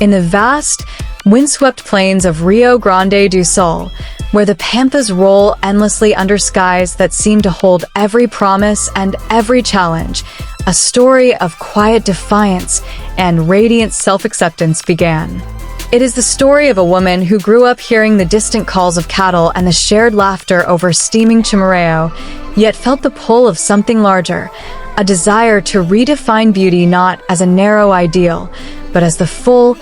In the vast, windswept plains of Rio Grande do Sul, where the pampas roll endlessly under skies that seem to hold every promise and every challenge, a story of quiet defiance and radiant self-acceptance began. It is the story of a woman who grew up hearing the distant calls of cattle and the shared laughter over steaming chimarrão, yet felt the pull of something larger, a desire to redefine beauty not as a narrow ideal, but as the full,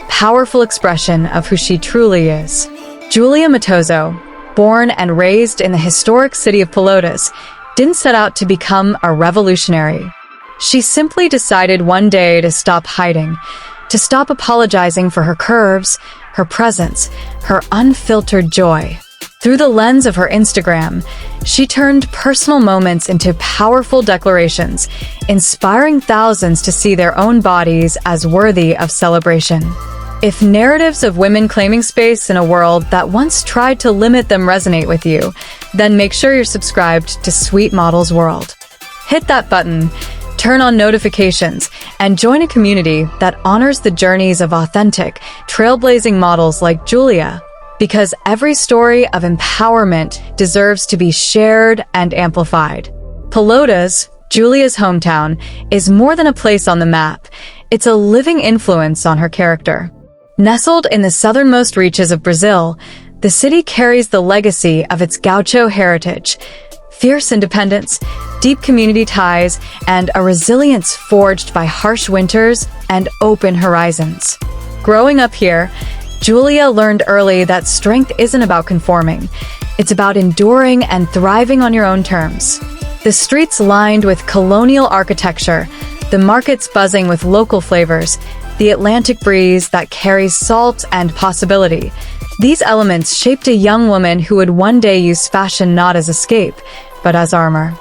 powerful expression of who she truly is. Júlia Mattozo, born and raised in the historic city of Pelotas, didn't set out to become a revolutionary. She simply decided one day to stop hiding, to stop apologizing for her curves, her presence, her unfiltered joy. Through the lens of her Instagram, she turned personal moments into powerful declarations, inspiring thousands to see their own bodies as worthy of celebration. If narratives of women claiming space in a world that once tried to limit them resonate with you, then make sure you're subscribed to Sweet Models World. Hit that button, turn on notifications, and join a community that honors the journeys of authentic, trailblazing models like Júlia. Because every story of empowerment deserves to be shared and amplified. Pelotas, Júlia's hometown, is more than a place on the map. It's a living influence on her character. Nestled in the southernmost reaches of Brazil, the city carries the legacy of its gaucho heritage, fierce independence, deep community ties, and a resilience forged by harsh winters and open horizons. Growing up here, Júlia learned early that strength isn't about conforming. It's about enduring and thriving on your own terms. The streets lined with colonial architecture, the markets buzzing with local flavors, the Atlantic breeze that carries salt and possibility. These elements shaped a young woman who would one day use fashion not as escape, but as armor.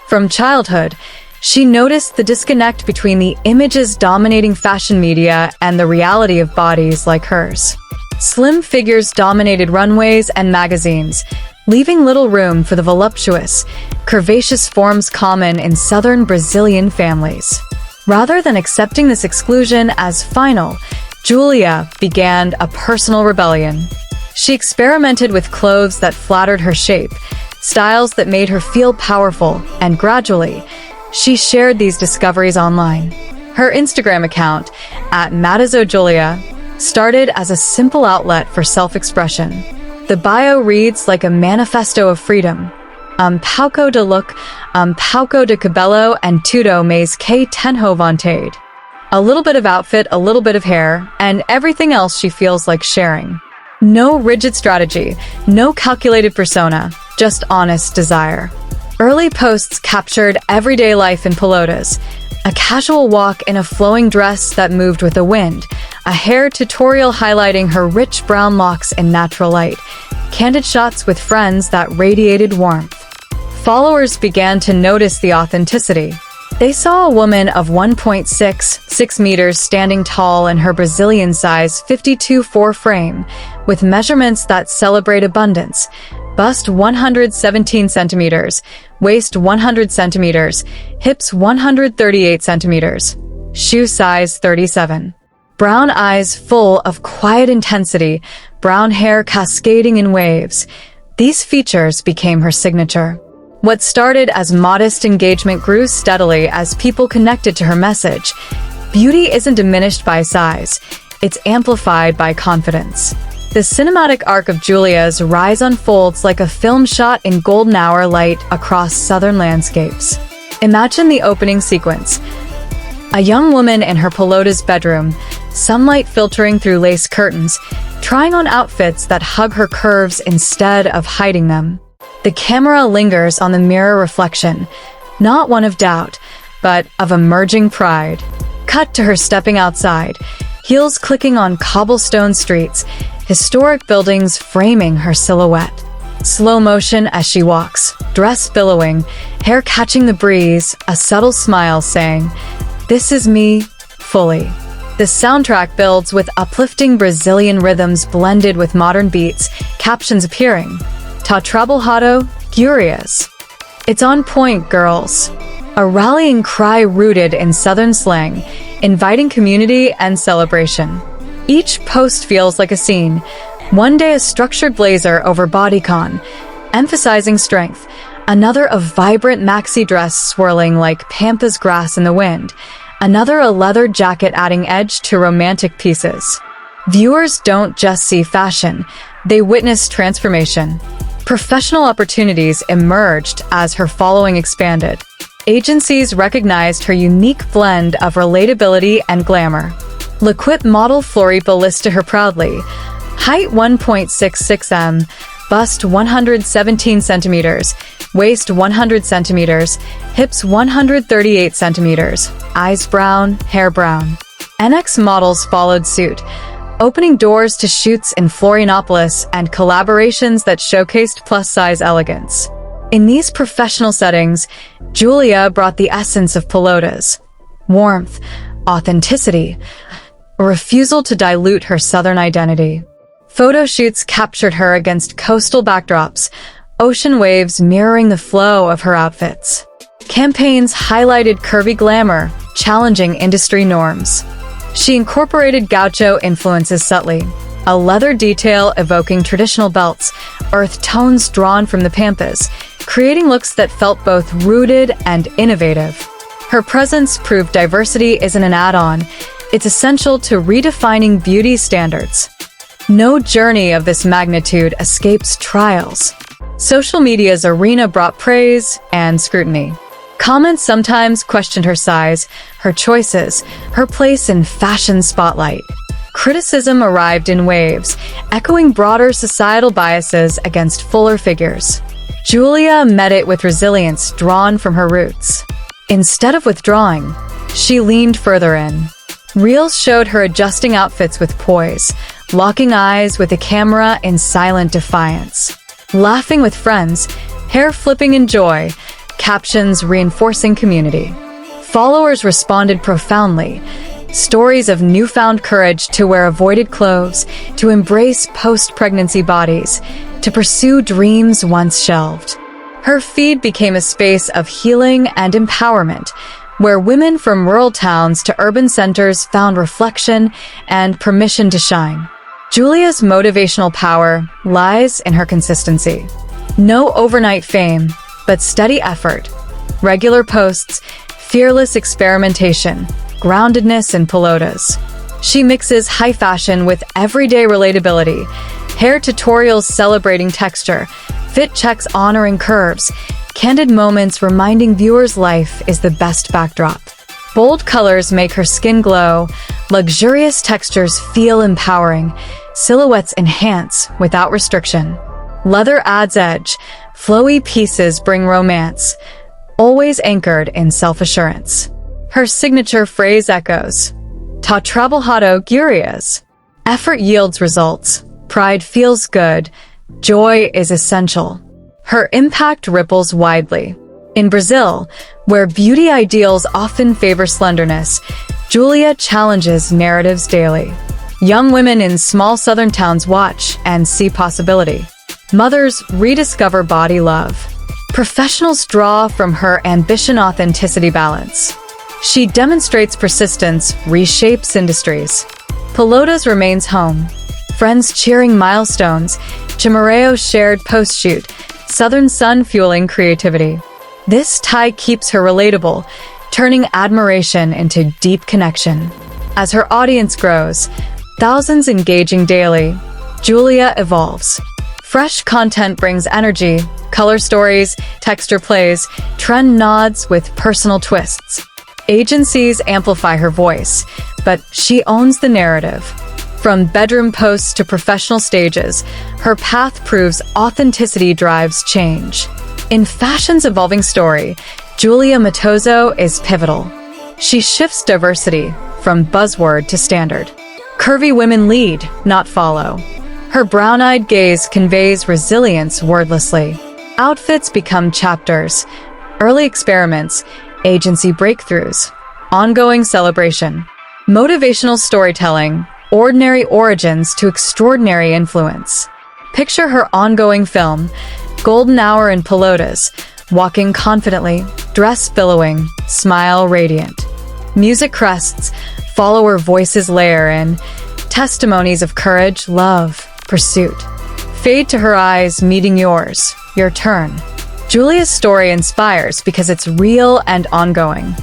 From childhood, she noticed the disconnect between the images dominating fashion media and the reality of bodies like hers. Slim figures dominated runways and magazines, leaving little room for the voluptuous, curvaceous forms common in southern Brazilian families. Rather than accepting this exclusion as final, Júlia began a personal rebellion. She experimented with clothes that flattered her shape, styles that made her feel powerful, and gradually, she shared these discoveries online. Her Instagram account, @MattozoJúlia, started as a simple outlet for self-expression. The bio reads like a manifesto of freedom. Pouco de look, pouco de cabelo, and tudo mais que tenho vontade. A little bit of outfit, a little bit of hair, and everything else she feels like sharing. No rigid strategy, no calculated persona, just honest desire. Early posts captured everyday life in Pelotas. A casual walk in a flowing dress that moved with the wind, a hair tutorial highlighting her rich brown locks in natural light, candid shots with friends that radiated warmth. Followers began to notice the authenticity. They saw a woman of 1.66 meters standing tall in her Brazilian-size 52-4 frame, with measurements that celebrate abundance. Bust 117 centimeters, waist 100 centimeters, hips 138 centimeters, shoe size 37. Brown eyes full of quiet intensity, brown hair cascading in waves. These features became her signature. What started as modest engagement grew steadily as people connected to her message. Beauty isn't diminished by size, it's amplified by confidence. The cinematic arc of Júlia's rise unfolds like a film shot in golden hour light across southern landscapes. Imagine the opening sequence. A young woman in her Pelotas bedroom, sunlight filtering through lace curtains, trying on outfits that hug her curves instead of hiding them. The camera lingers on the mirror reflection, not one of doubt, but of emerging pride. Cut to her stepping outside, heels clicking on cobblestone streets, historic buildings framing her silhouette. Slow motion as she walks, dress billowing, hair catching the breeze, a subtle smile saying, "This is me, fully." The soundtrack builds with uplifting Brazilian rhythms blended with modern beats, captions appearing. "Tá trabalhado, Gurias." It's on point, girls. A rallying cry rooted in Southern slang, inviting community and celebration. Each post feels like a scene. One day a structured blazer over bodycon, emphasizing strength. Another a vibrant maxi dress swirling like pampas grass in the wind. Another a leather jacket adding edge to romantic pieces. Viewers don't just see fashion, they witness transformation. Professional opportunities emerged as her following expanded. Agencies recognized her unique blend of relatability and glamour. L'Equipe model Floripa listed her proudly. Height 1.66 m, bust 117 centimeters, waist 100 centimeters, hips 138 centimeters, eyes brown, hair brown. NX models followed suit, opening doors to shoots in Florianopolis and collaborations that showcased plus-size elegance. In these professional settings, Júlia brought the essence of Pelotas: warmth, authenticity, a refusal to dilute her Southern identity. Photo shoots captured her against coastal backdrops, ocean waves mirroring the flow of her outfits. Campaigns highlighted curvy glamour, challenging industry norms. She incorporated gaucho influences subtly, a leather detail evoking traditional belts, earth tones drawn from the pampas, creating looks that felt both rooted and innovative. Her presence proved diversity isn't an add-on, it's essential to redefining beauty standards. No journey of this magnitude escapes trials. Social media's arena brought praise and scrutiny. Comments sometimes questioned her size, her choices, her place in fashion spotlight. Criticism arrived in waves, echoing broader societal biases against fuller figures. Júlia met it with resilience drawn from her roots. Instead of withdrawing, she leaned further in. Reels showed her adjusting outfits with poise, locking eyes with the camera in silent defiance. Laughing with friends, hair flipping in joy, captions reinforcing community. Followers responded profoundly. Stories of newfound courage to wear avoided clothes, to embrace post-pregnancy bodies, to pursue dreams once shelved. Her feed became a space of healing and empowerment, where women from rural towns to urban centers found reflection and permission to shine. Júlia's motivational power lies in her consistency. No overnight fame, but steady effort, regular posts, fearless experimentation, groundedness in Pelotas. She mixes high fashion with everyday relatability, hair tutorials celebrating texture, fit checks honoring curves, candid moments reminding viewers life is the best backdrop. Bold colors make her skin glow, luxurious textures feel empowering, silhouettes enhance without restriction. Leather adds edge, flowy pieces bring romance, always anchored in self-assurance. Her signature phrase echoes, "Ta trabalhado gurias." Effort yields results, pride feels good, joy is essential. Her impact ripples widely. In Brazil, where beauty ideals often favor slenderness, Júlia challenges narratives daily. Young women in small southern towns watch and see possibility. Mothers rediscover body love. Professionals draw from her ambition-authenticity balance. She demonstrates persistence, reshapes industries. Pelotas remains home. Friends cheering milestones, Chimareo shared post-shoot, Southern Sun fueling creativity. This tie keeps her relatable, turning admiration into deep connection. As her audience grows, thousands engaging daily, Júlia evolves. Fresh content brings energy, color stories, texture plays, trend nods with personal twists. Agencies amplify her voice, but she owns the narrative. From bedroom posts to professional stages, her path proves authenticity drives change. In fashion's evolving story, Júlia Mattozo is pivotal. She shifts diversity from buzzword to standard. Curvy women lead, not follow. Her brown-eyed gaze conveys resilience wordlessly. Outfits become chapters, early experiments, agency breakthroughs, ongoing celebration. Motivational storytelling, ordinary origins to extraordinary influence. Picture her ongoing film, Golden Hour in Pelotas, walking confidently, dress billowing, smile radiant. Music crests, follower voices layer in, Testimonies of courage, love, pursuit. Fade to her eyes, meeting yours. Your turn. Julia's story inspires because it's real and ongoing.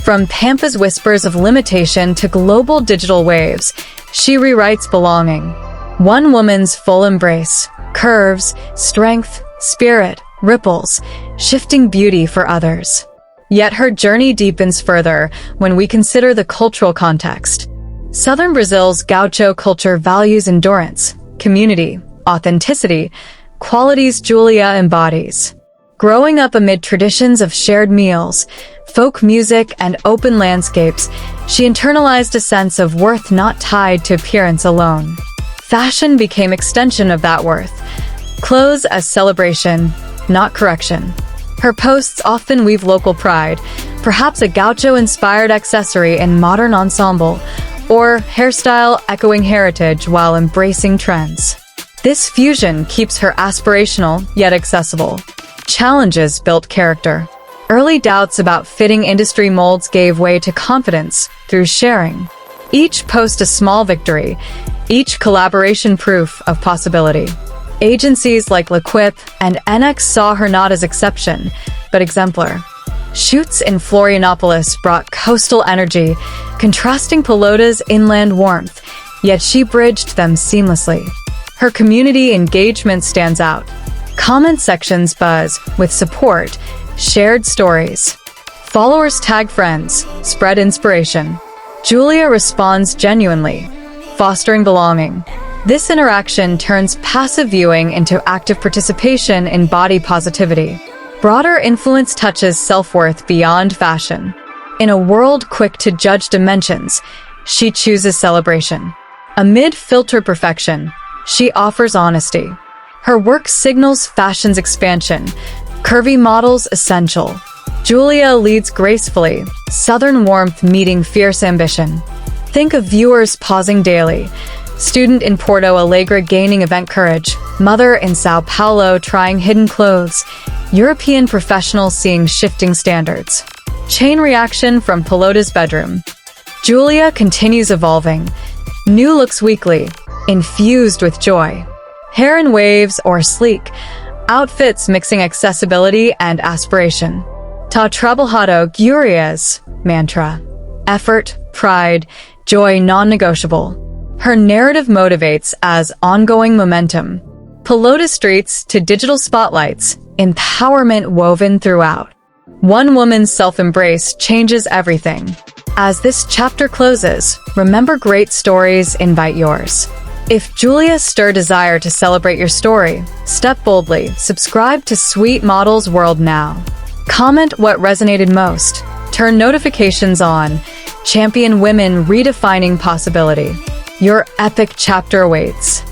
From Pampas whispers of limitation to global digital waves, she rewrites belonging. One woman's full embrace, curves, strength, spirit, ripples, shifting beauty for others. Yet her journey deepens further when we consider the cultural context. Southern Brazil's gaucho culture values endurance, community, authenticity, qualities Júlia embodies. Growing up amid traditions of shared meals, folk music, and open landscapes, she internalized a sense of worth not tied to appearance alone. Fashion became extension of that worth. Clothes as celebration, not correction. Her posts often weave local pride, perhaps a gaucho-inspired accessory in modern ensemble, or hairstyle echoing heritage while embracing trends. This fusion keeps her aspirational yet accessible. Challenges built character. Early doubts about fitting industry molds gave way to confidence through sharing. Each post a small victory, each collaboration proof of possibility. Agencies like L'Equipe and NX saw her not as exception, but exemplar. Shoots in Florianopolis brought coastal energy, contrasting Pelotas' inland warmth, yet she bridged them seamlessly. Her community engagement stands out. Comment sections buzz with support, shared stories. Followers tag friends, spread inspiration. Júlia responds genuinely, fostering belonging. This interaction turns passive viewing into active participation in body positivity. Broader influence touches self-worth beyond fashion. In a world quick to judge dimensions, she chooses celebration. Amid filtered perfection, she offers honesty. Her work signals fashion's expansion, curvy models essential. Júlia leads gracefully, southern warmth meeting fierce ambition. Think of viewers pausing daily. Student in Porto Alegre gaining event courage, mother in Sao Paulo trying hidden clothes, European professionals seeing shifting standards. Chain reaction from Pelotas' bedroom. Júlia continues evolving. New looks weekly, infused with joy. Hair in waves or sleek, outfits mixing accessibility and aspiration. Tá trabalhado Júlia's mantra. Effort, pride, joy non-negotiable. Her narrative motivates as ongoing momentum. Pelotas streets to digital spotlights, empowerment woven throughout. One woman's self-embrace changes everything. As this chapter closes, remember great stories invite yours. If Júlia stirred desire to celebrate your story, step boldly, subscribe to Sweet Models World now. Comment what resonated most. Turn notifications on. Champion women redefining possibility. Your epic chapter awaits.